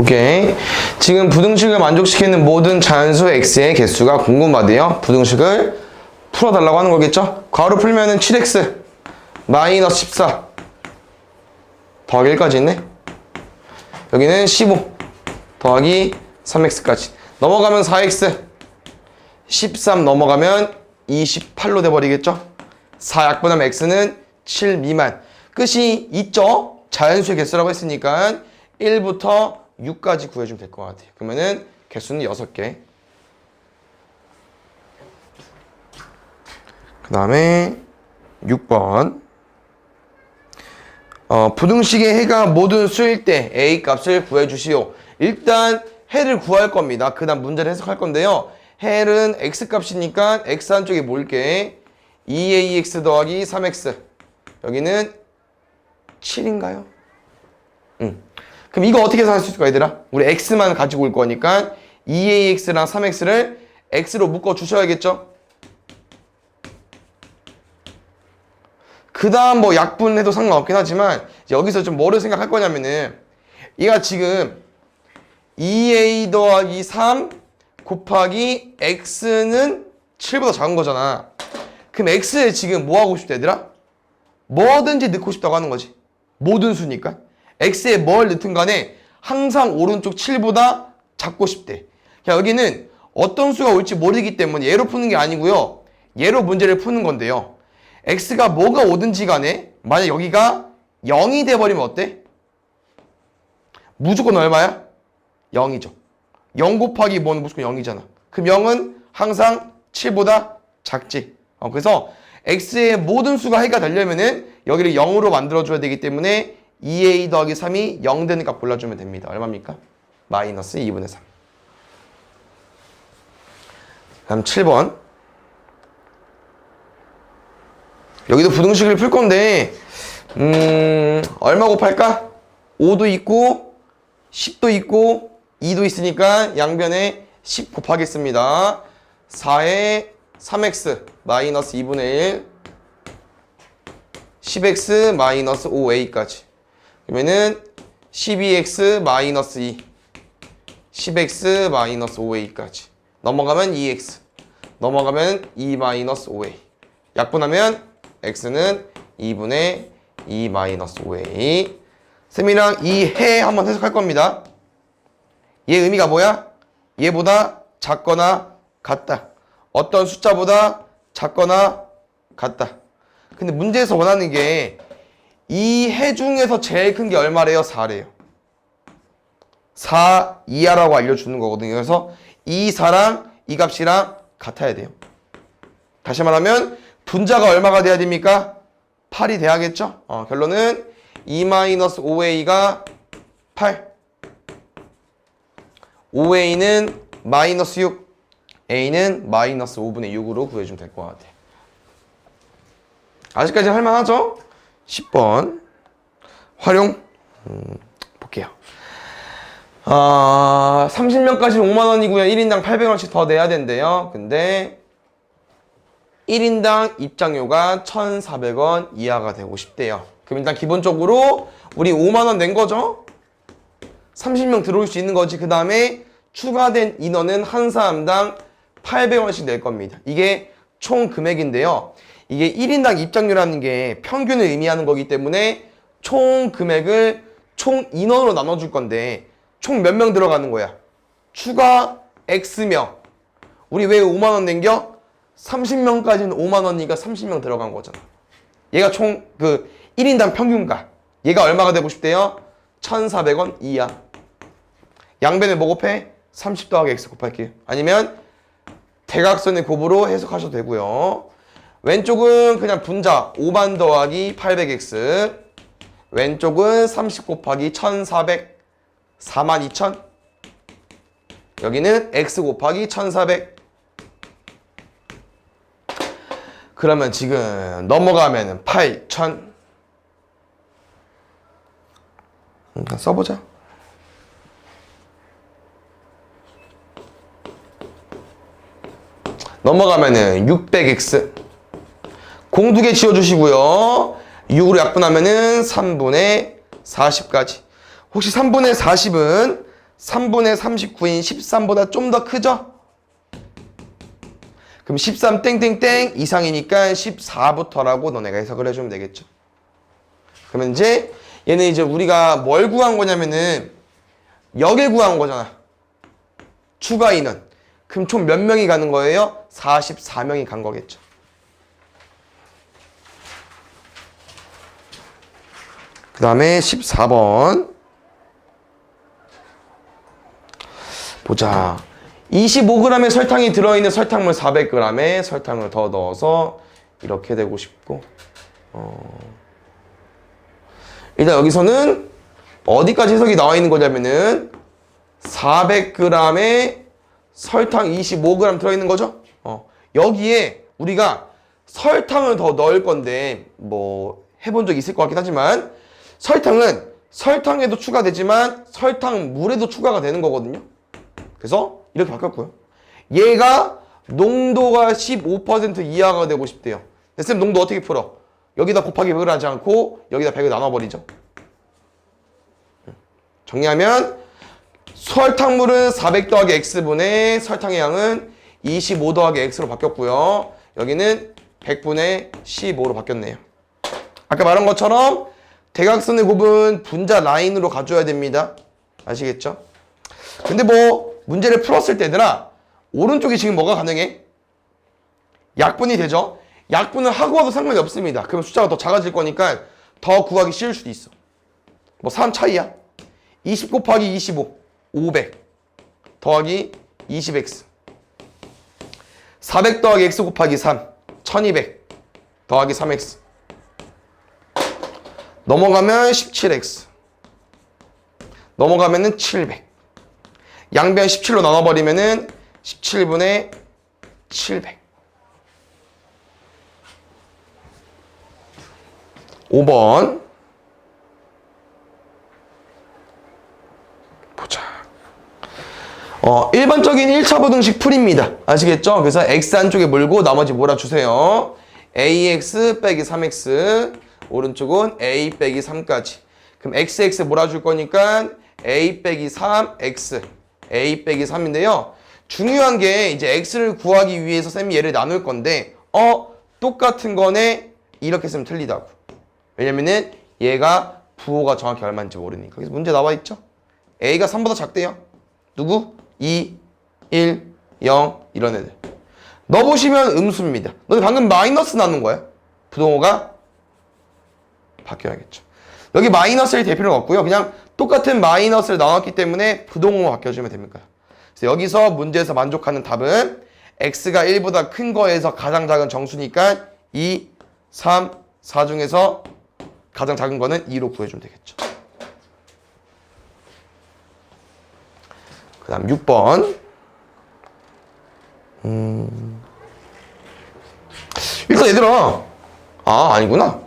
오케이. 지금 부등식을 만족시키는 모든 자연수 x의 개수가 궁금하대요. 부등식을 풀어달라고 하는 거겠죠? 괄호 풀면은 7x 마이너스 14 더하기 1까지 있네. 여기는 15 더하기 3x까지 넘어가면 4x 13 넘어가면 28로 돼버리겠죠? 4 약분하면 x는 7 미만. 끝이 있죠? 자연수의 개수라고 했으니까 1부터 6까지 구해주면 될 것 같아요. 그러면은 개수는 6개. 그 다음에 6번. 부등식의 해가 모든 수일 때 a 값을 구해주시오. 일단 해를 구할 겁니다. 그 다음 문제를 해석할 건데요. 해는 x 값이니까 x 한쪽에 모을게. 2ax 더하기 3x. 여기는 7인가요? 그럼 이거 어떻게 해석할 수 있을까, 얘들아? 우리 x만 가지고 올 거니까 2ax랑 3x를 x로 묶어 주셔야겠죠? 그 다음 뭐 약분해도 상관없긴 하지만 여기서 좀 뭐를 생각할 거냐면은 얘가 지금 2a 더하기 3 곱하기 x는 7보다 작은 거잖아. 그럼 x에 지금 뭐 하고 싶다, 얘들아? 뭐든지 넣고 싶다고 하는 거지. 모든 수니까. x에 뭘 넣든 간에 항상 오른쪽 7보다 작고 싶대. 여기는 어떤 수가 올지 모르기 때문에 얘로 푸는 게 아니고요. 얘로 문제를 푸는 건데요. x가 뭐가 오든지 간에 만약 여기가 0이 돼버리면 어때? 무조건 얼마야? 0이죠. 0 곱하기 뭐는 무조건 0이잖아. 그럼 0은 항상 7보다 작지. 그래서 x의 모든 수가 해가 되려면은 여기를 0으로 만들어줘야 되기 때문에 2a 더하기 3이 0 되는 값 골라주면 됩니다. 얼마입니까? 마이너스 2분의 3. 다음 7번. 여기도 부등식을 풀 건데 얼마 곱할까? 5도 있고 10도 있고 2도 있으니까 양변에 10 곱하겠습니다. 4에 3x 마이너스 2분의 1 10x 마이너스 5a까지 그러면은 12x 마이너스 2 10x 마이너스 5a까지 넘어가면 2x 넘어가면 2 마이너스 5a 약분하면 x는 2분의 2 마이너스 5a 쌤이랑 이 해 한번 해석할 겁니다. 얘 의미가 뭐야? 얘보다 작거나 같다. 어떤 숫자보다 작거나 같다. 근데 문제에서 원하는 게 이 해 중에서 제일 큰 게 얼마래요? 4래요. 4 이하라고 알려주는 거거든요. 그래서 이 4랑 이 값이랑 같아야 돼요. 다시 말하면 분자가 얼마가 돼야 됩니까? 8이 돼야겠죠? 결론은 2-5a가 8 5a는 마이너스 6 a는 마이너스 5분의 6으로 구해주면 될 것 같아요. 아직까지 할만하죠? 10번 활용 볼게요. 30명까지 5만원이고요. 1인당 800원씩 더 내야 된대요. 근데 1인당 입장료가 1,400원 이하가 되고 싶대요. 그럼 일단 기본적으로 우리 5만원 낸 거죠? 30명 들어올 수 있는 거지. 그 다음에 추가된 인원은 한 사람당 800원씩 낼 겁니다. 이게 총 금액인데요. 이게 1인당 입장료라는 게 평균을 의미하는 거기 때문에 총 금액을 총 인원으로 나눠줄 건데 총 몇 명 들어가는 거야? 추가 X명. 우리 왜 5만원 낸겨? 30명까지는 5만원이니까 30명 들어간 거잖아. 얘가 총 1인당 평균가. 얘가 얼마가 되고 싶대요? 1,400원 이하. 양변에 뭐 곱해? 30 더하기 X 곱할게요. 아니면 대각선의 곱으로 해석하셔도 되고요. 왼쪽은 그냥 분자 5만 더하기 800X 왼쪽은 30 곱하기 1400 42,000 여기는 X 곱하기 1400 그러면 지금 넘어가면은 8,000 써보자. 넘어가면은 600X 공 2개 지워주시고요. 6으로 약분하면은 3분의 40까지. 혹시 3분의 40은 3분의 39인 13보다 좀 더 크죠? 그럼 13 땡땡땡 이상이니까 14부터라고 너네가 해석을 해주면 되겠죠. 그러면 이제 얘는 이제 우리가 뭘 구한 거냐면은 역을 구한 거잖아. 추가 인원. 그럼 총 몇 명이 가는 거예요? 44명이 간 거겠죠. 그 다음에 14번 보자. 25g의 설탕이 들어있는 설탕물 400g에 설탕을 더 넣어서 이렇게 되고 싶고 일단 여기서는 어디까지 해석이 나와 있는 거냐면은 400g에 설탕 25g 들어있는 거죠. 여기에 우리가 설탕을 더 넣을 건데 뭐 해본 적 있을 것 같긴 하지만 설탕은 설탕에도 추가되지만 설탕물에도 추가가 되는 거거든요. 그래서 이렇게 바뀌었고요. 얘가 농도가 15% 이하가 되고 싶대요. 쌤 농도 어떻게 풀어? 여기다 곱하기 100을 하지 않고 여기다 100을 나눠버리죠. 정리하면 설탕물은 400 더하기 x분의 설탕의 양은 25 더하기 x로 바뀌었고요. 여기는 100분의 15로 바뀌었네요. 아까 말한 것처럼 대각선의 곱은 분자 라인으로 가져야 됩니다. 아시겠죠? 근데 뭐 문제를 풀었을 때 얘들아 오른쪽이 지금 뭐가 가능해? 약분이 되죠? 약분을 하고 와도 상관이 없습니다. 그럼 숫자가 더 작아질 거니까 더 구하기 쉬울 수도 있어. 뭐 3 차이야. 20 곱하기 25 500 더하기 20x 400 더하기 x 곱하기 3 1200 더하기 3x 넘어가면 17x 넘어가면은 700 양변 17로 나눠버리면은 17분의 700 5번 보자. 일반적인 1차 부등식 풀입니다. 아시겠죠? 그래서 x 한쪽에 물고 나머지 몰아주세요. ax 빼기 3x 오른쪽은 a 빼기 3까지. 그럼 xx 몰아줄 거니까 a 빼기 3x a 빼기 3인데요. 중요한 게 이제 x를 구하기 위해서 쌤이 얘를 나눌 건데 똑같은 거네 이렇게 쓰면 틀리다고. 왜냐면은 얘가 부호가 정확히 얼마인지 모르니까. 그래서 문제 나와 있죠? a가 3보다 작대요. 누구? 2, 1, 0 이런 애들. 넣어보시면 음수입니다. 너네 방금 마이너스 나눈 거야. 부동호가 바뀌어야겠죠. 여기 마이너스를 댈 필요는 없고요. 그냥 똑같은 마이너스를 나눴기 때문에 부동호로 바뀌어주면 됩니다. 그래서 여기서 문제에서 만족하는 답은 x가 1보다 큰 거에서 가장 작은 정수니까 2, 3, 4 중에서 가장 작은 거는 2로 구해주면 되겠죠. 그 다음 6번 일단 얘들아 아니구나.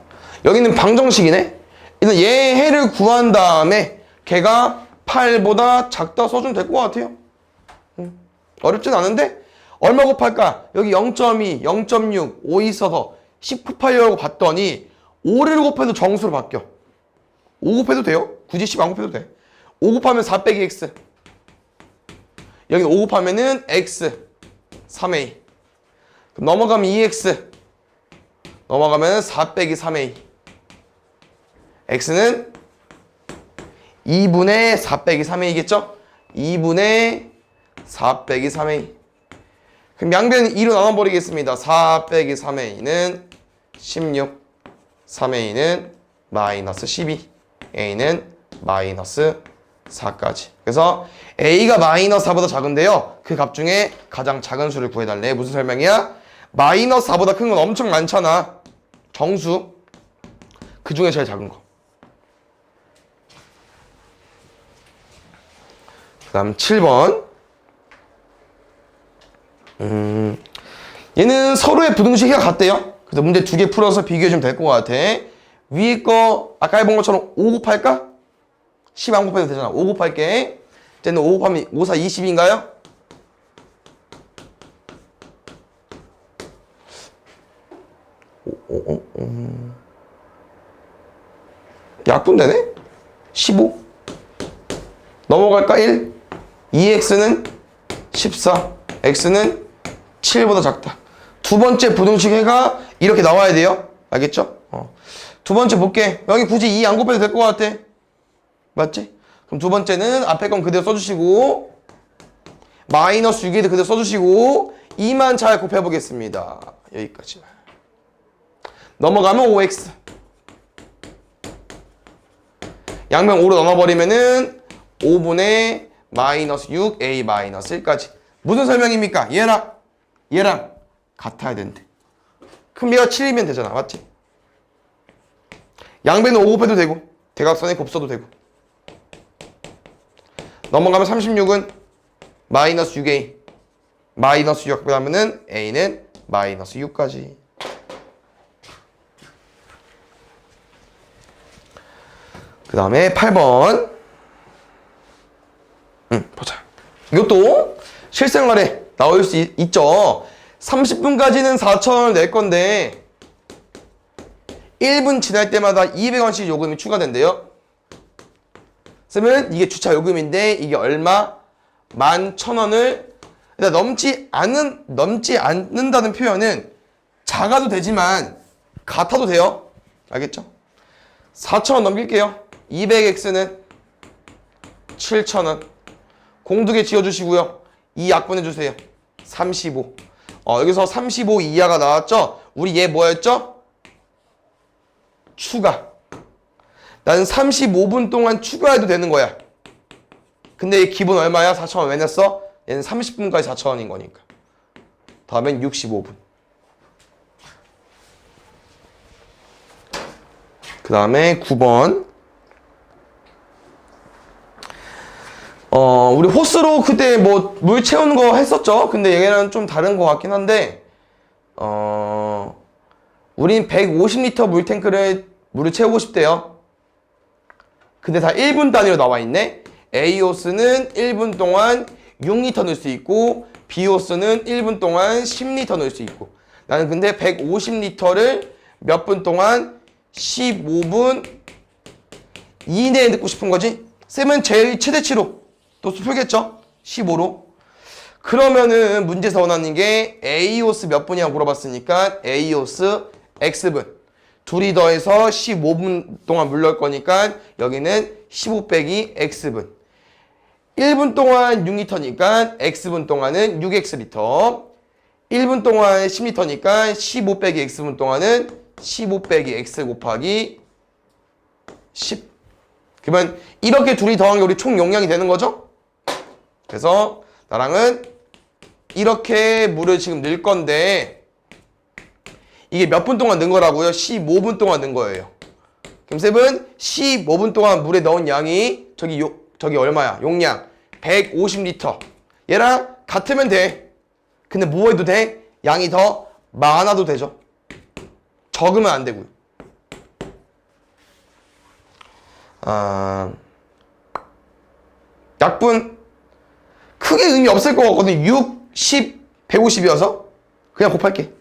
여기는 방정식이네. 일단 얘 해를 구한 다음에 걔가 8보다 작다 써주면 될 것 같아요. 어렵진 않은데 얼마 곱할까? 여기 0.2, 0.6, 5 있어서 10 곱하려고 봤더니 5를 곱해도 정수로 바뀌어. 5 곱해도 돼요? 굳이 10 안 곱해도 돼. 5 곱하면 4 빼기 x. 여기 5 곱하면은 x 3a. 그럼 넘어가면 2x. 넘어가면 4 빼기 3a. x는 2분의 4 빼기 3a겠죠? 2분의 4 빼기 3a. 그럼 양변 2로 나눠버리겠습니다. 4 빼기 3a는 16, 3a는 마이너스 12, a는 마이너스 4까지. 그래서 a가 마이너스 4보다 작은데요. 그 값 중에 가장 작은 수를 구해달래. 무슨 설명이야? 마이너스 4보다 큰 건 엄청 많잖아. 정수. 그 중에 제일 작은 거. 그 다음 7번. 얘는 서로의 부등식이 같대요. 그래서 문제 2개 풀어서 비교해주면 될 것 같아. 위에 거 아까 해본 것처럼 5 곱할까? 10 안 곱해도 되잖아. 5 곱할게. 쟤는 5 곱하면 5, 4, 20인가요? 약분되네? 15? 넘어갈까? 1? 2x는 14, x는 7보다 작다. 두 번째 부등식 해가 이렇게 나와야 돼요. 알겠죠? 두 번째 볼게. 여기 굳이 2 안 곱해도 될 것 같아. 맞지? 그럼 두 번째는 앞에 건 그대로 써주시고 마이너스 6에도 그대로 써주시고 2만 잘 곱해보겠습니다. 여기까지만. 넘어가면 5x. 양변 5로 나눠버리면은 5분의 마이너스 6a 마이너스 1까지. 무슨 설명입니까? 얘랑 같아야 된대. 그럼 얘가 7이면 되잖아. 맞지? 양변은 5 곱해도 되고 대각선에 곱써도 되고. 넘어가면 36은 마이너스 6a 마이너스 6 하면은 a는 마이너스 6까지. 그 다음에 8번. 보자. 이것도 실생활에 나올 수 있죠. 30분까지는 4,000원을 낼 건데 1분 지날 때마다 200원씩 요금이 추가된대요. 그러면 이게 주차 요금인데 이게 얼마? 11,000원을 넘지 않는다는 표현은 작아도 되지만 같아도 돼요. 알겠죠? 4,000원 넘길게요. 200x는 7,000원. 공두개 지어주시고요. 2 약분해주세요. 35. 여기서 35 이하가 나왔죠? 우리 얘 뭐였죠? 추가. 나는 35분 동안 추가해도 되는 거야. 근데 얘 기본 얼마야? 4,000원. 왜 냈어? 얘는 30분까지 4,000원인 거니까. 다음엔 65분. 그 다음에 9번. 우리 호스로 그때 뭐 물 채우는 거 했었죠? 근데 얘랑 좀 다른 거 같긴 한데, 우린 150리터 물을 채우고 싶대요. 근데 다 1분 단위로 나와 있네? A호스는 1분 동안 6리터 넣을 수 있고, B호스는 1분 동안 10리터 넣을 수 있고. 나는 근데 150리터를 몇 분 동안 15분 이내에 넣고 싶은 거지? 쌤은 제일 최대치로 또 풀겠죠? 15로. 그러면은 문제에서 원하는 게 A호스 몇 분이냐고 물어봤으니까 A호스 X분. 둘이 더해서 15분 동안 물 넣을 거니까 여기는 15 빼기 X분. 1분 동안 6리터니까 X분 동안은 6X리터. 1분 동안 10리터니까 15 빼기 X분 동안은 15 빼기 X 곱하기 10. 그러면 이렇게 둘이 더한 게 우리 총 용량이 되는 거죠? 그래서 나랑은 이렇게 물을 지금 넣을 건데 이게 몇 분 동안 넣은 거라고요? 15분 동안 넣은 거예요. 그럼 쌤은 15분 동안 물에 넣은 양이 저기 얼마야? 용량 150리터. 얘랑 같으면 돼. 근데 뭐 해도 돼? 양이 더 많아도 되죠. 적으면 안 되고요. 약분 크게 의미 없을 것 같거든. 6, 10, 150이어서 그냥 곱할게.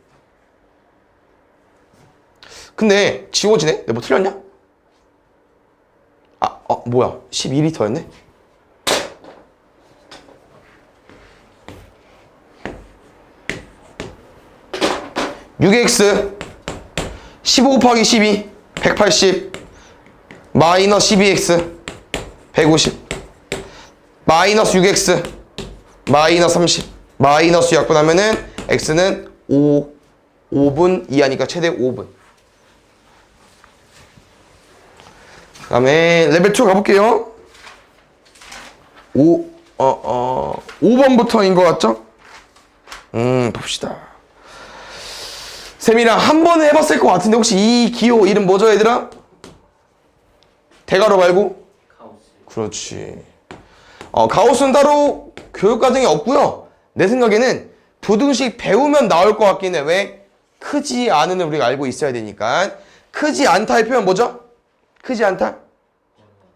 근데 지워지네? 내가 뭐 틀렸냐? 뭐야 12리터였네? (6x) 15 곱하기 12 180 마이너스 12x 150 마이너스 6x 마이너스 30 마이너스 약분하면은 x는 5분 이하니까 최대 5분. 그 다음에 레벨 2 가볼게요. 5번부터인 것 같죠? 봅시다. 쌤이랑 한 번에 해봤을 것 같은데 혹시 이 기호 이름 뭐죠 얘들아? 대괄호 말고? 가우스. 그렇지. 가우스는 따로 교육과정이 없고요. 내 생각에는 부등식 배우면 나올 것 같긴 해. 왜? 크지 않은 을 우리가 알고 있어야 되니까. 크지 않다의 표현 뭐죠? 크지 않다?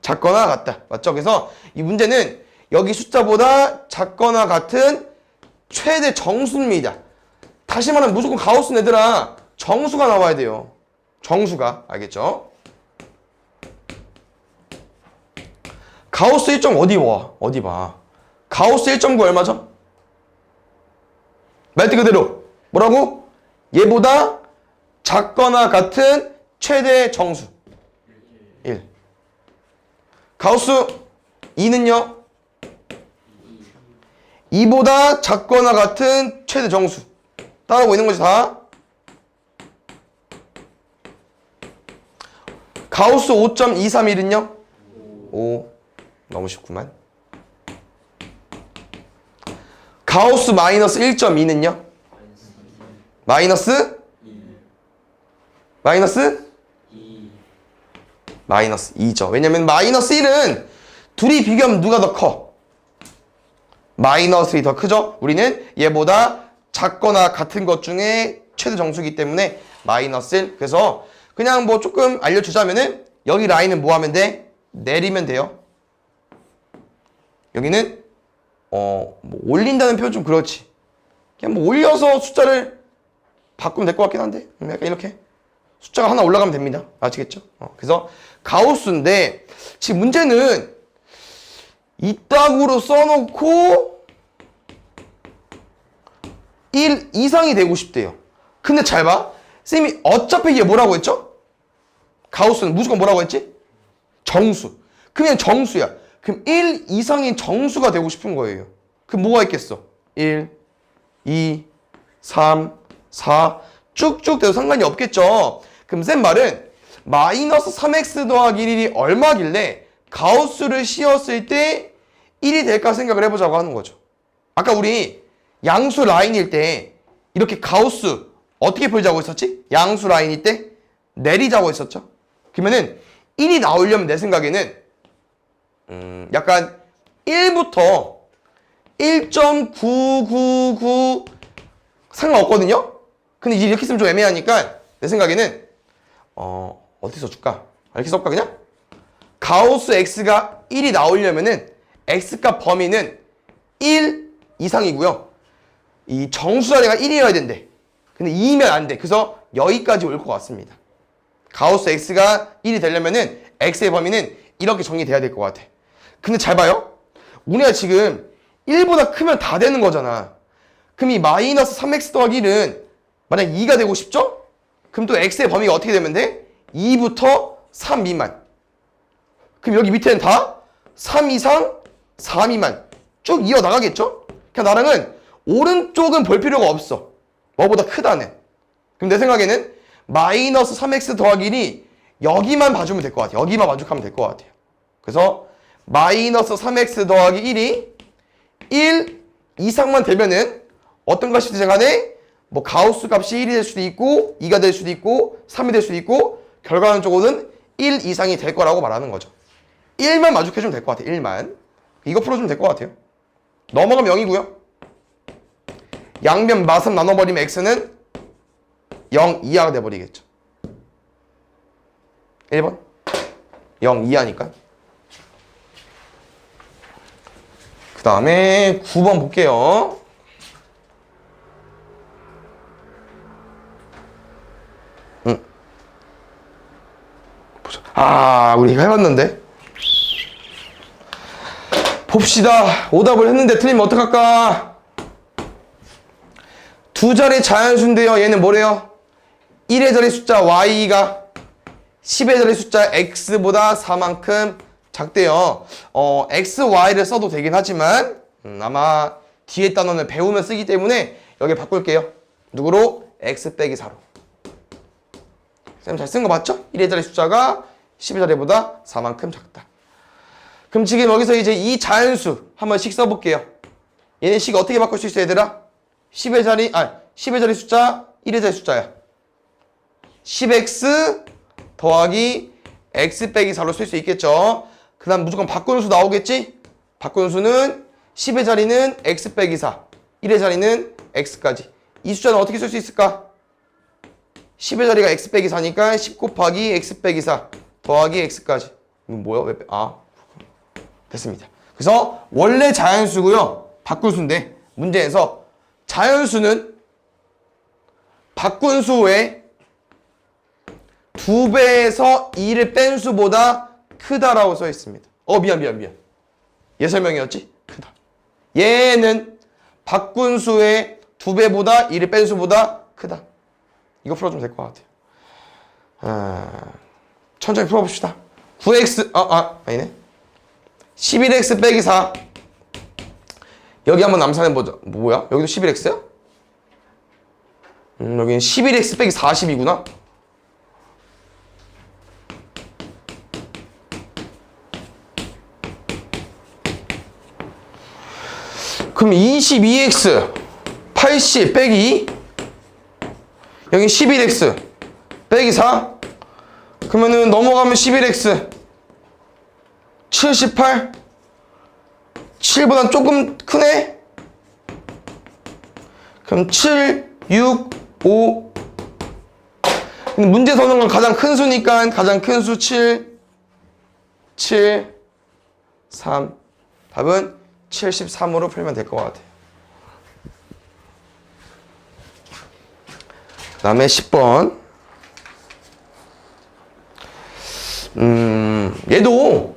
작거나 같다. 맞죠? 그래서 이 문제는 여기 숫자보다 작거나 같은 최대 정수입니다. 다시 말하면 무조건 가우스 얘들아 정수가 나와야 돼요. 정수가. 알겠죠? 가우스 일정 어디 봐? 가우스 1.9 얼마죠? 말 그대로 뭐라고? 얘보다 작거나 같은 최대 정수 1. 가우스 2는요? 2보다 작거나 같은 최대 정수. 따라오고 있는 거지 다. 가우스 5.231은요? 5. 너무 쉽구만. 가우스 마이너스 1.2는요? 마이너스? 마이너스? 마이너스 2죠. 왜냐면 마이너스 1은 둘이 비교하면 누가 더 커? 마이너스 1이 더 크죠? 우리는 얘보다 작거나 같은 것 중에 최대 정수이기 때문에 마이너스 1. 그래서 그냥 뭐 조금 알려주자면은 여기 라인은 뭐 하면 돼? 내리면 돼요. 여기는 뭐 올린다는 표현 좀 그렇지. 그냥 뭐 올려서 숫자를 바꾸면 될 것 같긴 한데 약간 이렇게 숫자가 하나 올라가면 됩니다. 아시겠죠? 그래서 가우스인데 지금 문제는 이따구로 써놓고 1 이상이 되고 싶대요. 근데 잘 봐. 쌤이 어차피 이게 뭐라고 했죠? 가우스는 무조건 뭐라고 했지? 정수. 그냥 정수야. 그럼 1 이상인 정수가 되고 싶은 거예요. 그럼 뭐가 있겠어? 1, 2, 3, 4 쭉쭉 돼도 상관이 없겠죠. 그럼 쌤 말은 마이너스 3x 더하기 1이 얼마길래 가우스를 씌웠을 때 1이 될까 생각을 해보자고 하는 거죠. 아까 우리 양수 라인일 때 이렇게 가우스 어떻게 풀자고 했었지? 양수 라인일 때 내리자고 했었죠. 그러면은 1이 나오려면 내 생각에는 약간 1부터 1.999 상관없거든요? 근데 이제 이렇게 쓰면 좀 애매하니까 내 생각에는 어떻게 써줄까? 이렇게 써볼까 그냥? 가우스 x가 1이 나오려면은 x값 범위는 1 이상이고요. 이 정수 자리가 1이어야 된대. 근데 2이면 안 돼. 그래서 여기까지 올 것 같습니다. 가우스 x가 1이 되려면은 x의 범위는 이렇게 정리돼야 될 것 같아. 근데 잘 봐요. 우리가 지금 1보다 크면 다 되는 거잖아. 그럼 이 마이너스 3x 더하기 1은 만약 2가 되고 싶죠? 그럼 또 x의 범위가 어떻게 되면 돼? 2부터 3 미만. 그럼 여기 밑에는 다 3 이상 4 미만 쭉 이어나가겠죠? 그냥 나랑은 오른쪽은 볼 필요가 없어. 뭐보다 크다는. 그럼 내 생각에는 마이너스 3x 더하기 1이 여기만 봐주면 될 것 같아요. 여기만 만족하면 될 것 같아요. 그래서 마이너스 3x 더하기 1이 1 이상만 되면은 어떤 값이든 간에 뭐 가우스 값이 1이 될 수도 있고 2가 될 수도 있고 3이 될 수도 있고 결과론적으로는 1 이상이 될 거라고 말하는 거죠. 1만 만족해주면 될 것 같아요. 1만. 이거 풀어주면 될 것 같아요. 넘어가면 0이고요. 양변 마삼 나눠버리면 x는 0 이하가 돼버리겠죠. 1번 0 이하니까. 그 다음에 9번 볼게요. 우리 이거 해봤는데. 봅시다. 오답을 했는데 틀리면 어떡할까? 두 자리 자연수인데요. 얘는 뭐래요? 1의 자리 숫자 y가 10의 자리 숫자 x보다 4만큼 작대요. x, y를 써도 되긴 하지만 아마 뒤에 단어는 배우면 쓰기 때문에 여기 바꿀게요. 누구로? x 빼기 4로. 쌤 잘 쓴 거 맞죠? 1의 자리 숫자가 10의 자리보다 4만큼 작다. 그럼 지금 여기서 이제 이 자연수 한 번씩 써볼게요. 얘네 식 어떻게 바꿀 수 있어 얘들아? 10의 자리 숫자 1의 자리 숫자야. 10x 더하기 x 빼기 4로 쓸 수 있겠죠. 그 다음 무조건 바꾸는 수 나오겠지? 바꾸는 수는 10의 자리는 x 빼기 4, 1의 자리는 x까지. 이 숫자는 어떻게 쓸 수 있을까? 10의 자리가 x 빼기 4니까 10 곱하기 x 빼기 4 더하기 x까지. 이건 뭐야? 됐습니다. 그래서 원래 자연수고요. 바꾼 수인데 문제에서 자연수는 바꾼 수의 2배에서 2를 뺀 수보다 크다라고 써 있습니다. 미안. 얘 설명이었지? 크다. 얘는 바꾼 수의 2배보다 1을 뺀 수보다 크다. 이거 풀어주면 될 것 같아요. 천천히 풀어봅시다. 9x 아니네. 11x 빼기 4. 여기 한번 남산해보자. 뭐야? 여기도 11x야? 여기는 11x 빼기 40이구나. 그럼 22x 80 빼기 2. 여기 11x 빼기 4. 그러면은 넘어가면 11x 78. 7보단 조금 크네? 그럼 7, 6, 5. 근데 문제 서는 건 가장 큰 수니까 가장 큰 수 7, 7, 3. 답은 73으로 풀면 될 것 같아요. 그 다음에 10번. 얘도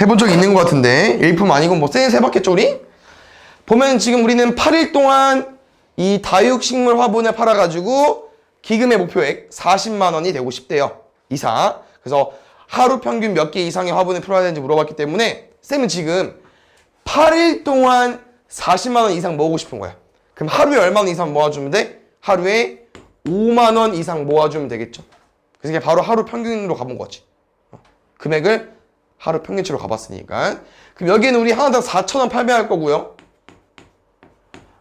해본 적 있는 것 같은데 일품 아니고 뭐 쎄 해봤겠죠 우리? 보면 지금 우리는 8일 동안 이 다육식물 화분을 팔아가지고 기금의 목표액 40만 원이 되고 싶대요. 이상. 그래서 하루 평균 몇 개 이상의 화분을 풀어야 되는지 물어봤기 때문에 쌤은 지금 8일 동안 40만 원 이상 모으고 싶은 거야. 그럼 하루에 얼마 원 이상 모아주면 돼? 하루에 5만 원 이상 모아주면 되겠죠. 그래서 그냥 바로 하루 평균으로 가본 거지. 금액을 하루 평균치로 가봤으니까. 그럼 여기에는 우리 하나당 4,000원 판매할 거고요.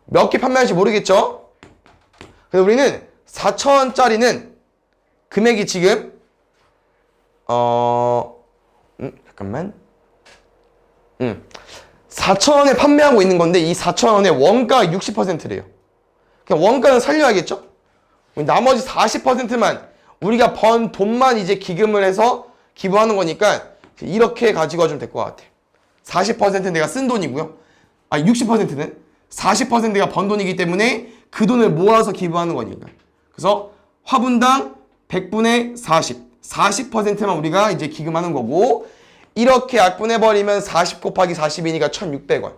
몇 개 판매할지 모르겠죠? 그래서 우리는 4,000원짜리는 금액이 지금 잠깐만 4,000원에 판매하고 있는 건데 이 4,000원의 원가 60%래요. 그냥 원가는 살려야겠죠? 나머지 40%만 우리가 번 돈만 이제 기금을 해서 기부하는 거니까 이렇게 가지고 와주면 될 것 같아요. 40%는 내가 쓴 돈이고요. 60%는 40% 내가 번 돈이기 때문에 그 돈을 모아서 기부하는 거니까. 그래서 화분당 100분의 40. 40%만 우리가 이제 기금하는 거고 이렇게 약분해버리면 40 곱하기 40이니까 1,600원.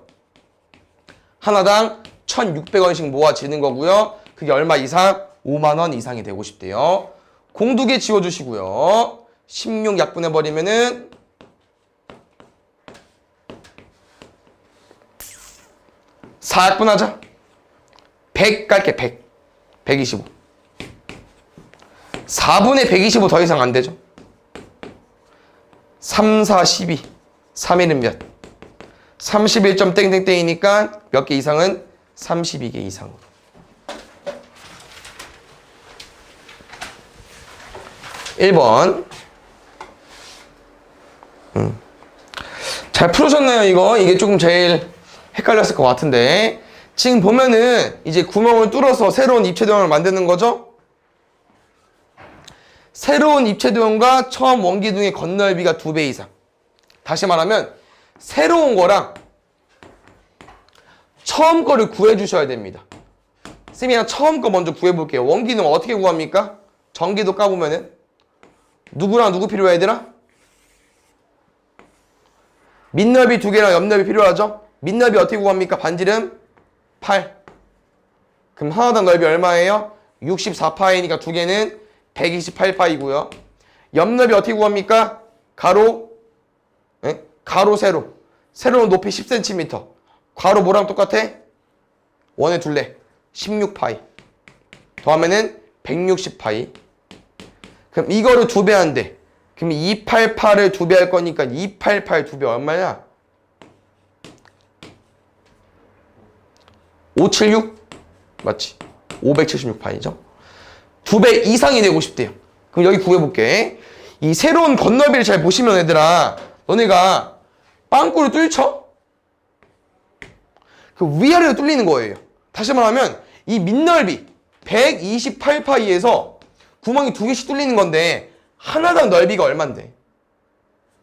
하나당 1,600원씩 모아지는 거고요. 그게 얼마 이상? 5만 원 이상이 되고 싶대요. 공 2개 지워주시고요. 16 약분해버리면은 4 약분하자. 100 깔게 100. 125. 4분의 125 더 이상 안 되죠. 3, 4, 12. 3일은 몇? 31점 땡땡땡이니까 몇 개 이상은 32개 이상으로. (1번) 잘 풀으셨나요 이거? 이게 조금 제일 헷갈렸을 것 같은데 지금 보면은 이제 구멍을 뚫어서 새로운 입체도형을 만드는 거죠? 새로운 입체도형과 처음 원기둥의 건널비가 2배 이상. 다시 말하면 새로운 거랑 처음 거를 구해주셔야 됩니다. 쌤이랑 처음 거 먼저 구해볼게요. 원기둥 어떻게 구합니까? 전기도 까보면은 누구랑 누구 필요해 얘들아? 밑넓이 2개랑 옆넓이 필요하죠? 밑넓이 어떻게 구합니까? 반지름 8. 그럼 하나당 넓이 얼마예요? 64파이니까 2개는 128파이고요. 옆넓이 어떻게 구합니까? 가로, 가로 세로. 세로는 높이 10cm. 괄호 뭐랑 똑같아? 원의 둘레 16파이. 더하면은 160파이. 그럼 이거를 2배 한대. 그럼 288을 2배 할 거니까 288 2배 얼마냐? 576? 맞지? 576파이죠? 2배 이상이 되고 싶대요. 그럼 여기 구해볼게. 이 새로운 건너비를 잘 보시면 얘들아 너네가 빵꾸를 뚫쳐? 그 위아래로 뚫리는 거예요. 다시 말하면 이 밑넓이 128파이에서 구멍이 2개씩 뚫리는 건데 하나당 넓이가 얼만데?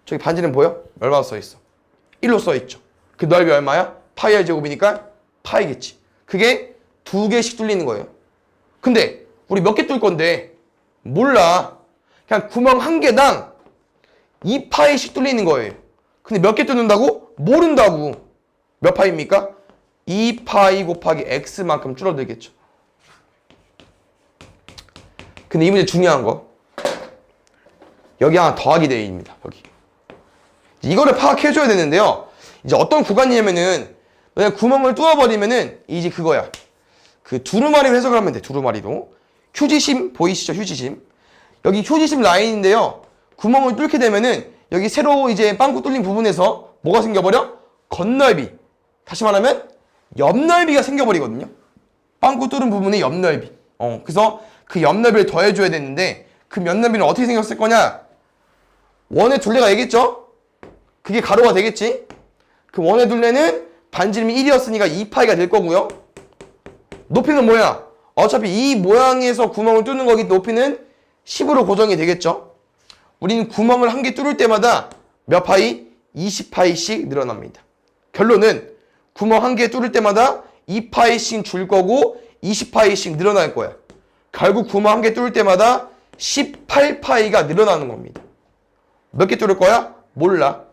저기 반지름 보여? 얼마 써있어? 1로 써있죠. 그 넓이 얼마야? 파이 r 제곱이니까 파이겠지. 그게 2개씩 뚫리는 거예요. 근데 우리 몇 개 뚫을 건데? 몰라. 그냥 구멍 1개당 2파이씩 뚫리는 거예요. 근데 몇 개 뚫는다고? 모른다고. 몇 파이입니까? 2파이 곱하기 x만큼 줄어들겠죠. 근데 이 문제 중요한 거 여기 하나 더하기 돼 있습니다. 여기 이거를 파악해줘야 되는데요. 이제 어떤 구간이냐면은 만약 구멍을 뚫어버리면은 이제 그거야. 그 두루마리로 해석을 하면 돼. 두루마리로 휴지심 보이시죠? 휴지심. 여기 휴지심 라인인데요. 구멍을 뚫게 되면은 여기 새로 이제 빵꾸 뚫린 부분에서 뭐가 생겨버려? 겉넓이. 다시 말하면 옆넓이가 생겨버리거든요. 빵꾸 뚫은 부분의 옆넓이. 그래서 그 옆넓이를 더해줘야 되는데 그 옆넓이는 어떻게 생겼을 거냐? 원의 둘레가 얘기했죠? 그게 가로가 되겠지? 그 원의 둘레는 반지름이 1이었으니까 2파이가 될 거고요. 높이는 뭐야? 어차피 이 모양에서 구멍을 뚫는 거기 높이는 10으로 고정이 되겠죠? 우리는 구멍을 한 개 뚫을 때마다 몇 파이? 20파이씩 늘어납니다. 결론은 구멍 한 개 뚫을 때마다 2파이씩 줄 거고 20파이씩 늘어날 거야. 결국 구멍 한 개 뚫을 때마다 18파이가 늘어나는 겁니다. 몇 개 뚫을 거야? 몰라.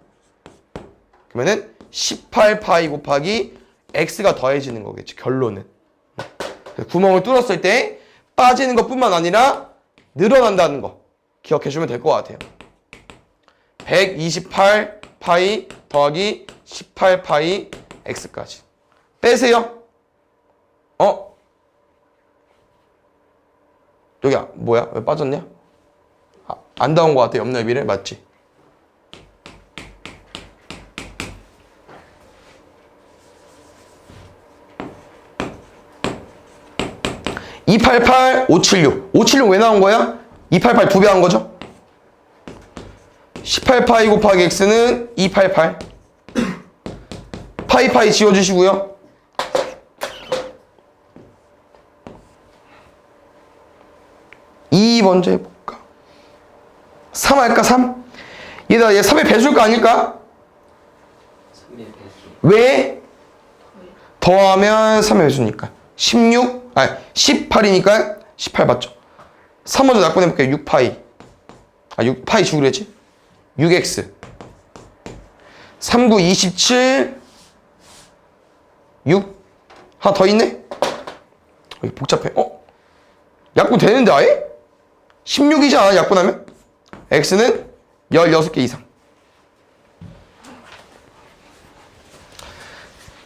그러면은 18파이 곱하기 x가 더해지는 거겠죠. 결론은. 구멍을 뚫었을 때 빠지는 것뿐만 아니라 늘어난다는 거 기억해주면 될 것 같아요. 128파이 더하기 18파이 x까지. 빼세요. 여기야 뭐야? 왜 빠졌냐? 안 닿은 것 같아. 옆넓이를. 맞지? (288) (576) (576) 왜 나온 거야? 288 두 배 한 거죠? 18파이 곱하기 x는 288 파이 지워주시고요. 2 먼저 해볼까? 3 할까? 3? 얘 3의 배수일까 아닐까? 3의 배수. 왜? 더하면 3의 배수니까 18이니까 18 맞죠? 3 먼저 낙분해볼게요. 6파이 6파이 주기로 했지? 6x 3, 9, 27 6 하나 더 있네? 여기 복잡해. 약분 되는데 아예? 16이잖아 약분하면. x는 16개 이상.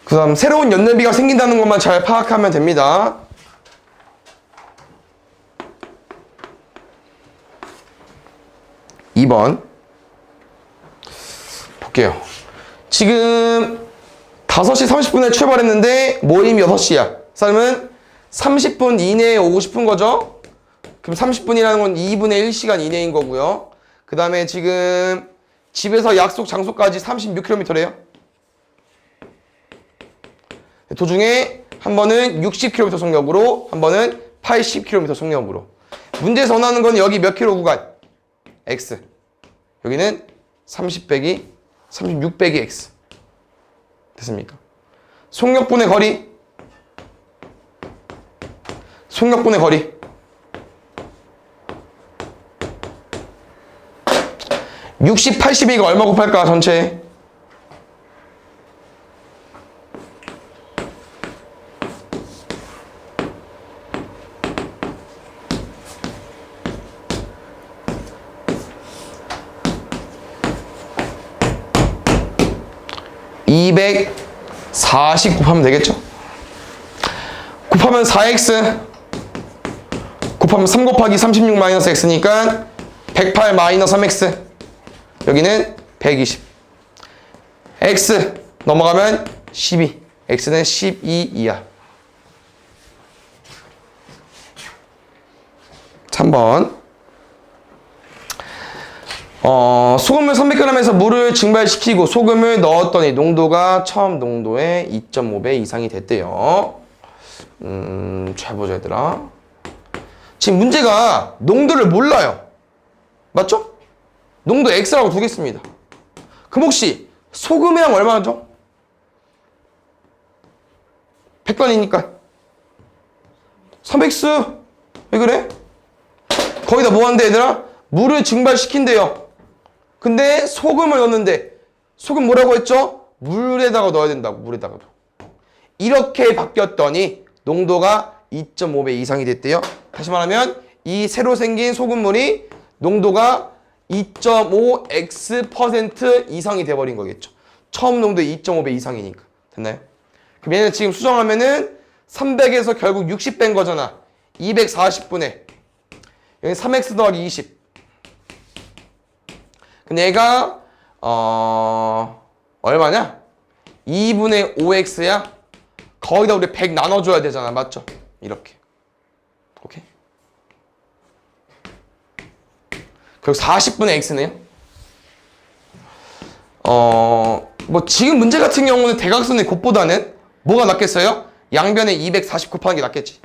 그 다음 새로운 옆넓이가 생긴다는 것만 잘 파악하면 됩니다. (2번) 볼게요. 지금 5시 30분에 출발했는데 모임 6시야. 사람은 30분 이내에 오고 싶은 거죠. 그럼 30분이라는 건 2분의 1시간 이내인 거고요. 그 다음에 지금 집에서 약속 장소까지 36km래요. 도중에 한 번은 60km 속력으로, 한 번은 80km 속력으로. 문제에서 원하는 건 여기 몇 킬로 구간? x. 여기는 30 빼기 36 빼기 x. 됐습니까? 속력분의 거리. 속력분의 거리. 60, 80이 이거 얼마 곱할까 전체? (240) 곱하면 되겠죠? 곱하면 4x 곱하면 3 곱하기 36 마이너스 x니까 108 마이너스 3x. 여기는 120. x 넘어가면 12. x는 12 이하. 3번. 소금을 300g에서 물을 증발시키고 소금을 넣었더니 농도가 처음 농도의 2.5배 이상이 됐대요. 잘 보자 얘들아. 지금 문제가 농도를 몰라요. 맞죠? 농도 x라고 두겠습니다. 그럼 혹시 소금이랑 얼마죠? 100단이니까 3x. 왜 그래? 거기다 뭐 한대 얘들아? 물을 증발시킨대요. 근데 소금을 넣는데 소금 뭐라고 했죠? 물에다가 넣어야 된다고. 물에다가도. 이렇게 바뀌었더니 농도가 2.5배 이상이 됐대요. 다시 말하면 이 새로 생긴 소금물이 농도가 2.5x% 이상이 돼버린 거겠죠. 처음 농도의 2.5배 이상이니까. 됐나요? 그럼 얘는 지금 수정하면은 300에서 결국 60 뺀 거잖아. 240분의 여기 3x 더하기 20. 근데 얘가 얼마냐? 2분의 5x야. 거기다 우리 100 나눠줘야 되잖아. 맞죠? 이렇게. 오케이? 결국 40분의 x네요. 뭐 지금 문제 같은 경우는 대각선의 곱보다는 뭐가 낫겠어요? 양변에 240 곱하는 게 낫겠지.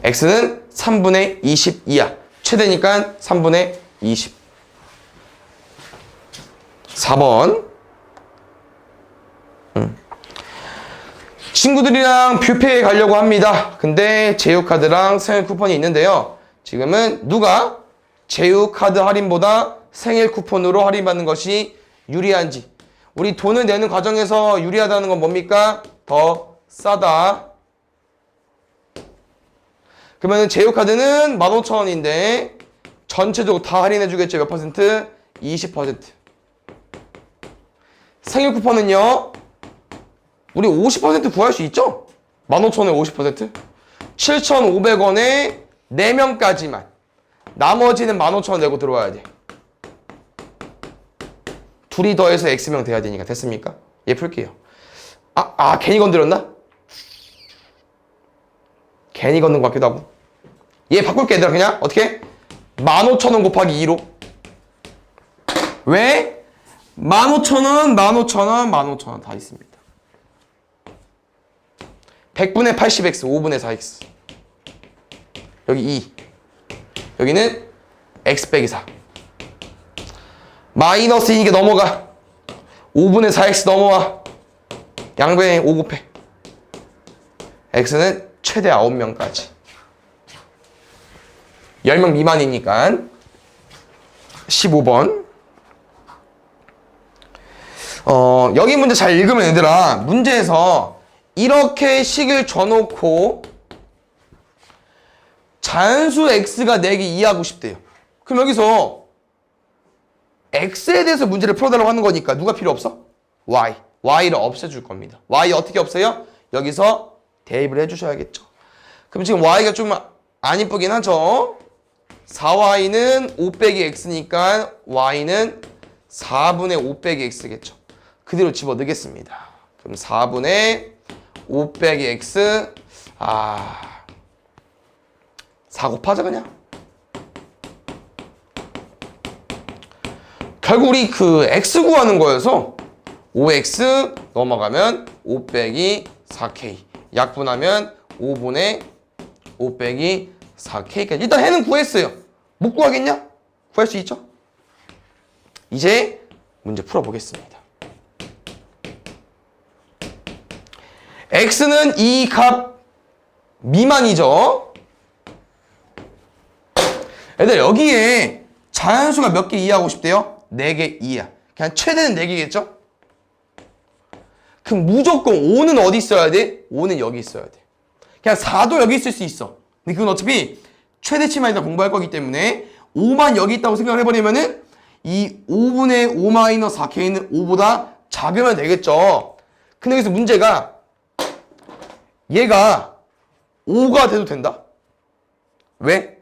x는 3분의 22야. 최대니까 3분의 20. 4번. 친구들이랑 뷔페에 가려고 합니다. 근데 제휴카드랑 생일 쿠폰이 있는데요. 지금은 누가 제휴카드 할인보다 생일 쿠폰으로 할인받는 것이 유리한지. 우리 돈을 내는 과정에서 유리하다는 건 뭡니까? 더 싸다. 그러면 제휴카드는 15,000원인데 전체적으로 다 할인해 주겠죠. 몇 퍼센트? 20%. 생일 쿠폰은요. 우리 50% 구할 수 있죠? 15,000원에 50%? 7,500원에 4명까지만. 나머지는 15,000원 내고 들어와야 돼. 둘이 더해서 X명 돼야 되니까. 됐습니까? 얘 풀게요. 괜히 건드렸나? 괜히 건든 것 같기도 하고. 얘 바꿀게, 얘들아. 그냥 어떻게? 15,000원 곱하기 2로. 왜? 15,000원, 15,000원, 15,000원 다 있습니다. 100분의 80x, 5분의 4x. 여기 2. 여기는 x 빼기 4. 마이너스 2니까 넘어가. 5분의 4x 넘어와. 양변에 5 곱해. x는 최대 9명까지. 10명 미만이니까. 15번. 여기 문제 잘 읽으면 얘들아, 문제에서 이렇게 식을 줘놓고 자연수 x가 4개 이해하고 싶대요. 그럼 여기서 x에 대해서 문제를 풀어달라고 하는 거니까 누가 필요 없어? y를 없애줄 겁니다. y 어떻게 없애요? 여기서 대입을 해주셔야겠죠. 그럼 지금 y가 좀 안 이쁘긴 하죠. 4y는 5 빼기 x니까 y는 4분의 5 빼기 x겠죠. 그대로 집어넣겠습니다. 그럼 4분의 5 빼기 x 4 곱하자 그냥. 결국 우리 그 x 구하는 거여서 5x 넘어가면 5 빼기 4k 약분하면 5분의 5 빼기 4k까지. 일단 해는 구했어요. 못 구하겠냐? 구할 수 있죠? 이제 문제 풀어보겠습니다. x는 이 값 미만이죠. 얘들 여기에 자연수가 몇 개 이해하고 싶대요? 4개 이하. 그냥 최대는 4개겠죠? 그럼 무조건 5는 어디 있어야 돼? 5는 여기 있어야 돼. 그냥 4도 여기 있을 수 있어. 근데 그건 어차피 최대치만 일단 공부할 거기 때문에 5만 여기 있다고 생각을 해버리면은 이 5분의 5 마이너스 4k는 5보다 작으면 되겠죠. 근데 여기서 문제가 얘가 5가 돼도 된다? 왜?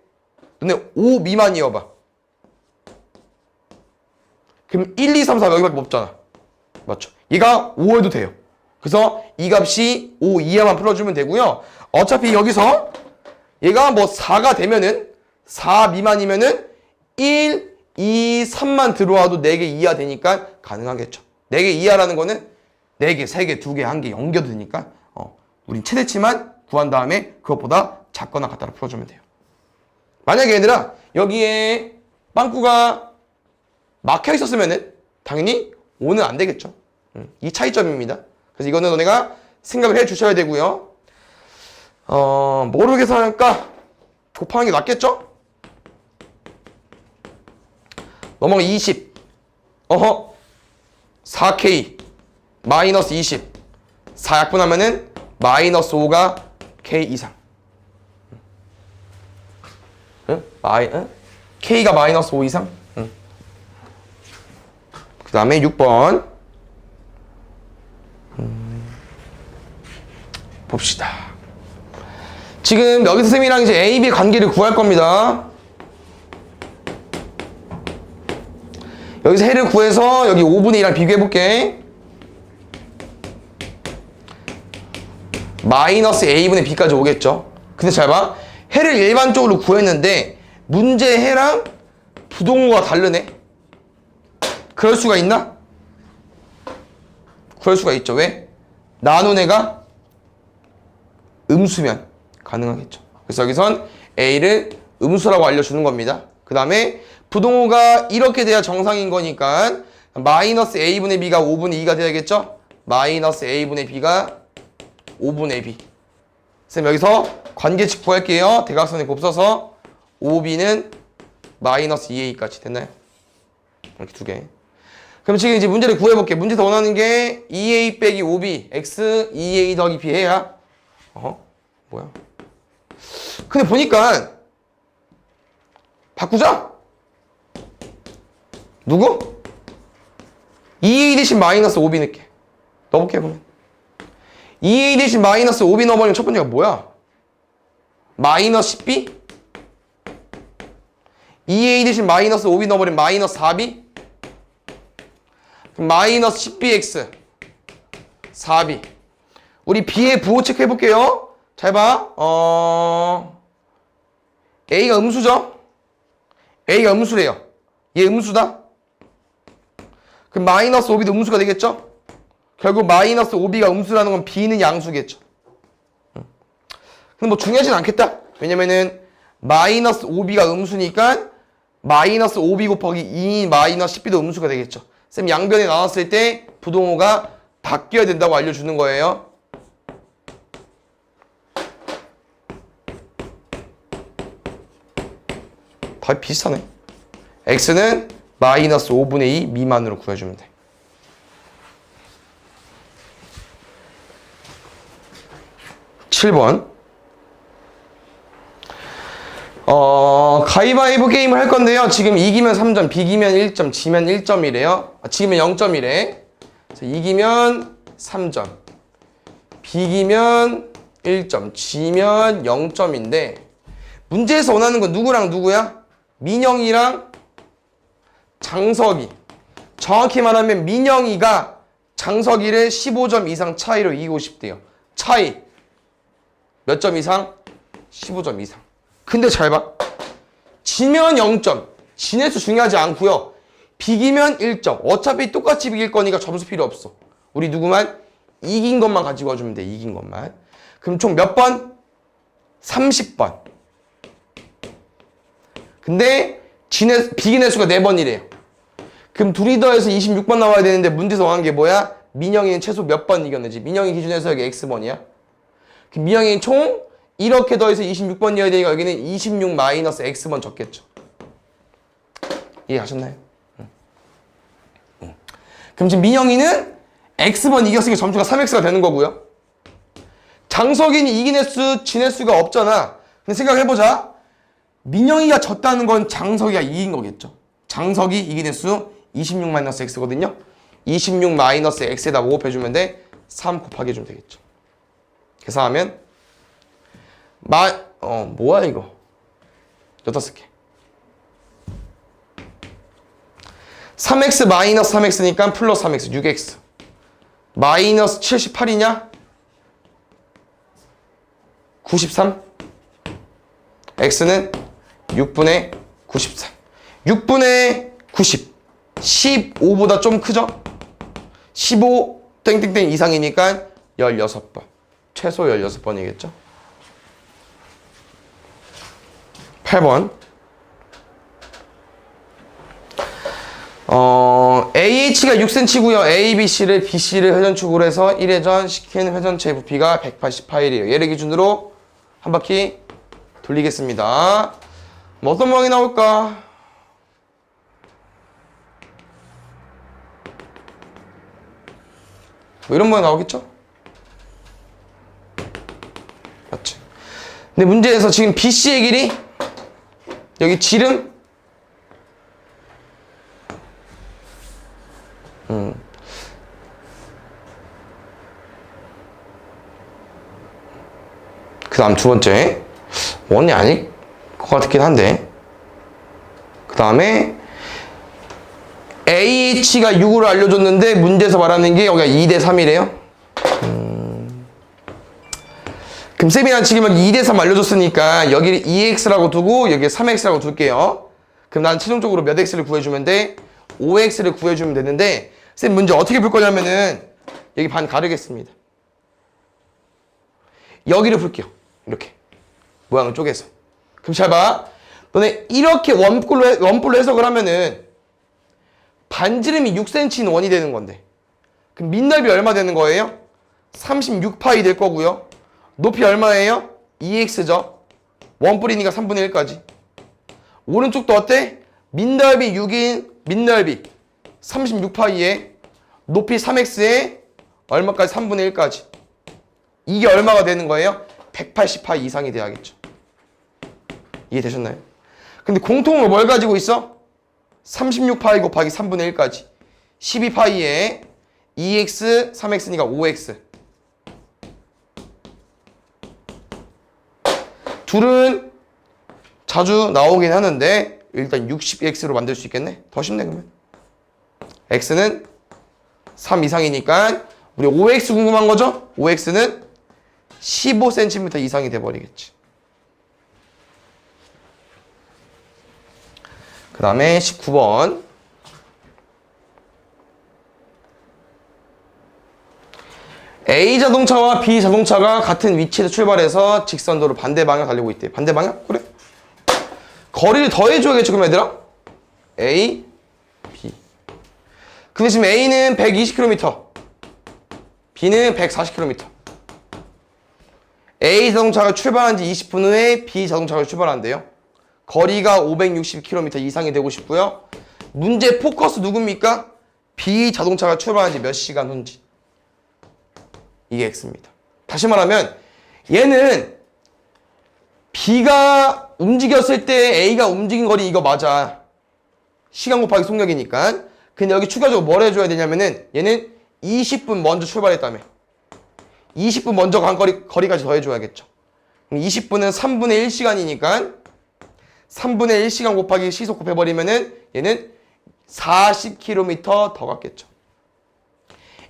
너네 5 미만이어봐. 그럼 1, 2, 3, 4 여기밖에 없잖아. 맞죠? 얘가 5해도 돼요. 그래서 이 값이 5 이하만 풀어주면 되고요. 어차피 여기서 얘가 뭐 4가 되면은 4 미만이면은 1, 2, 3만 들어와도 4개 이하 되니까 가능하겠죠. 4개 이하라는 거는 4개, 3개, 2개, 1개 연결도 되니까 우린 최대치만 구한 다음에 그것보다 작거나 같다로 풀어주면 돼요. 만약에 얘들아 여기에 빵꾸가 막혀 있었으면은 당연히 5는 안 되겠죠. 이 차이점입니다. 그래서 이거는 너네가 생각을 해 주셔야 되고요. 뭐로 계산할까? 곱하는 게 낫겠죠? 넘어가 20. 어허 4K 마이너스 20 4약분하면은 마이너스 5가 K 이상. 응? 응? K가 마이너스 5 이상? 응. 그 다음에 6번 봅시다. 지금 여기서 쌤이랑 이제 A, B 관계를 구할 겁니다. 여기서 해를 구해서 여기 5분의 1이랑 비교해볼게. 마이너스 A분의 B까지 오겠죠. 근데 잘 봐. 해를 일반적으로 구했는데 문제 해랑 부동호가 다르네. 그럴 수가 있나? 그럴 수가 있죠. 왜? 나눈 애가 음수면 가능하겠죠. 그래서 여기선 A를 음수라고 알려주는 겁니다. 그 다음에 부동호가 이렇게 돼야 정상인 거니까 마이너스 A분의 B가 5분의 2가 돼야겠죠. 마이너스 A분의 B가 5분의 B. 선생님 여기서 관계칙 구할게요. 대각선에 곱써서 5B는 마이너스 2A까지 됐나요? 이렇게 두 개. 그럼 지금 이제 문제를 구해볼게. 문제에서 원하는 게 2A 빼기 5B X 2A 더하기 B 해야 뭐야? 근데 보니까 바꾸자. 누구? 2A 대신 마이너스 5B 넣게. 넣어볼게 그러면. 2A 대신 마이너스 5B 넣어버리면 첫 번째가 뭐야? 마이너스 10B? 2A 대신 마이너스 5B 넣어버리면 마이너스 4B? 그럼 마이너스 10BX 4B. 우리 B의 부호 체크해볼게요. 잘 봐. A가 음수죠? A가 음수래요. 얘 음수다? 그럼 마이너스 5B도 음수가 되겠죠? 결국 마이너스 5B가 음수라는 건 B는 양수겠죠. 근데 뭐 중요하진 않겠다. 왜냐면은 마이너스 5B가 음수니까 마이너스 5B 곱하기 2인 마이너스 10B도 음수가 되겠죠. 쌤 양변에 나눴을 때 부동호가 바뀌어야 된다고 알려주는 거예요. 다 비슷하네. X는 마이너스 5분의 2 미만으로 구해주면 돼. (7번) 가위바위보 게임을 할 건데요. 지금 이기면 3점, 비기면 1점, 지면 1점이래요. 지면 0점이래. 그래서 이기면 3점, 비기면 1점, 지면 0점인데 문제에서 원하는 건 누구랑 누구야? 민영이랑 장석이. 정확히 말하면 민영이가 장석이를 15점 이상 차이로 이기고 싶대요. 차이 몇 점 이상? 15점 이상. 근데 잘 봐. 지면 0점. 진횟수 중요하지 않고요. 비기면 1점. 어차피 똑같이 비길 거니까 점수 필요 없어. 우리 누구만? 이긴 것만 가지고 와주면 돼. 이긴 것만. 그럼 총 몇 번? 30번. 근데 비긴 횟수가 4번이래요. 그럼 둘이 더해서 26번 나와야 되는데 문제에서 원하는 게 뭐야? 민영이는 최소 몇 번 이겼는지. 민영이 기준에서 여기 X번이야. 그럼 민영이는 총 이렇게 더해서 26번이어야 되니까 여기는 26 마이너스 X번 적겠죠. 이해하셨나요? 그럼 지금 민영이는 X번 이겼으니까 점수가 3X가 되는 거고요. 장석이는 이긴 횟수, 진 횟수가 없잖아. 근데 생각해보자. 민영이가 졌다는 건 장석이가 이긴 거겠죠. 장석이 이긴 횟수 26 마이너스 X거든요. 26 마이너스 X에다 뭐 곱해주면 돼? 3 곱하기 해주면 되겠죠. 계산하면 뭐야 이거 6개 3x 마이너스 3x니까 플러스 3x 6x 마이너스 78이냐 93 x는 6분의 93 6분의 90 15보다 좀 크죠? 15 땡땡땡 이상이니까 16번 최소 16번이겠죠? 8번 AH가 6cm고요. ABC를 BC를 회전축으로 해서 1회전 시킨 회전체의 부피가 188이에요. 얘를 기준으로 한 바퀴 돌리겠습니다. 뭐 어떤 모양이 나올까? 뭐 이런 모양 나오겠죠? 맞지? 근데 문제에서 지금 BC의 길이 여기 지름 그 다음 두 번째 원이 아닐 것 같긴 한데 그 다음에 AH가 6으로 알려줬는데 문제에서 말하는 게 여기가 2대 3이래요. 그럼 쌤이랑 지금 2대 3 알려줬으니까 여기를 2x라고 두고 여기에 3x라고 둘게요. 그럼 난 최종적으로 몇 x를 구해주면 돼? 5x를 구해주면 되는데 쌤 문제 어떻게 풀 거냐면은 여기 반 가르겠습니다. 여기를 풀게요. 이렇게 모양을 쪼개서. 그럼 잘 봐. 너네 이렇게 원뿔로 해석을 하면은 반지름이 6cm인 원이 되는 건데 그럼 밑넓이 얼마 되는 거예요? 36파이 될 거고요. 높이 얼마예요? 2x죠. 원뿔이니까 3분의 1까지. 오른쪽도 어때? 밑넓이 6인 밑넓이 36파이에 높이 3x에 얼마까지? 3분의 1까지. 이게 얼마가 되는 거예요? 180파이 이상이 돼야겠죠. 이해되셨나요? 근데 공통으로 뭘 가지고 있어? 36파이 곱하기 3분의 1까지 12파이에 2x, 3x니까 5x. 둘은 자주 나오긴 하는데 일단 60x로 만들 수 있겠네? 더 쉽네 그러면. x는 3 이상이니까 우리 5x 궁금한 거죠? 5x는 15cm 이상이 돼버리겠지. 그 다음에 19번. A 자동차와 B 자동차가 같은 위치에서 출발해서 직선도로 반대 방향 달리고 있대. 반대 방향? 그래. 거리를 더해줘야겠죠, 그럼 얘들아? A, B. 근데 지금 A는 120km, B는 140km. A 자동차가 출발한 지 20분 후에 B 자동차가 출발한대요. 거리가 560km 이상이 되고 싶고요. 문제 포커스 누굽니까? B 자동차가 출발한 지 몇 시간 후인지. 이게 X입니다. 다시 말하면 얘는 B가 움직였을 때 A가 움직인 거리 이거 맞아. 시간 곱하기 속력이니까. 근데 여기 추가적으로 뭘 해줘야 되냐면은 얘는 20분 먼저 출발했다며. 20분 먼저 간 거리까지 더해줘야겠죠. 20분은 3분의 1시간이니까 3분의 1시간 곱하기 시속 곱해버리면은 얘는 40km 더 갔겠죠.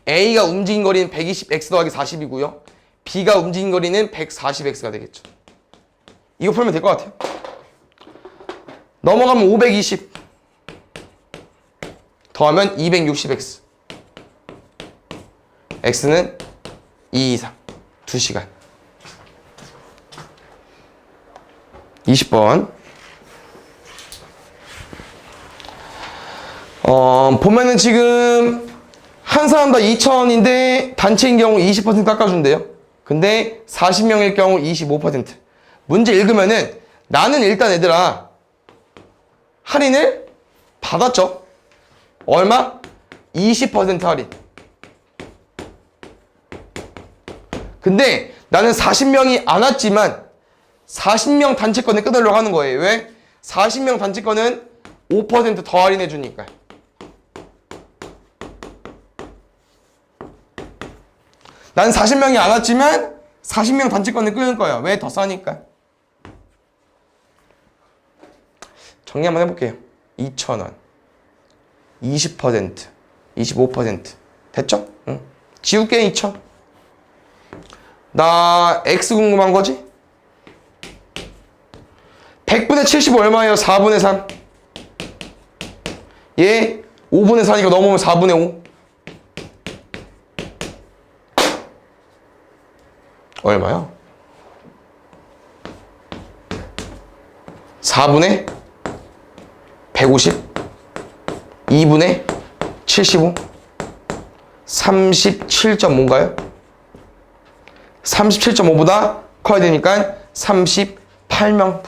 A가 움직인 거리는 120x 더하기 40이고요. B가 움직인 거리는 140x가 되겠죠. 이거 풀면 될 것 같아요. 넘어가면 520 더하면 260x. x는 2 이상 2시간. 20번. 보면은 지금 한 사람당 2,000원인데 단체인 경우 20% 깎아준대요. 근데 40명일 경우 25%. 문제 읽으면은 나는 일단 얘들아 할인을 받았죠. 얼마? 20% 할인. 근데 나는 40명이 안 왔지만 40명 단체권을 끊으려고 하는 거예요. 왜? 40명 단체권은 5% 더 할인해 주니까. 난 40명이 안 왔지만 40명 단체권을 끊을 거야. 왜? 더 싸니까. 정리 한번 해볼게요. 2,000원 20% 25% 됐죠? 응. 지울게 2,000. 나 X 궁금한 거지? 100분의 75 얼마예요? 4분의 3. 얘 5분의 4니까 넘으면 4분의 5. 얼마요? 4분의 150 2분의 75 37.5인가요? 37.5보다 커야 되니까 38명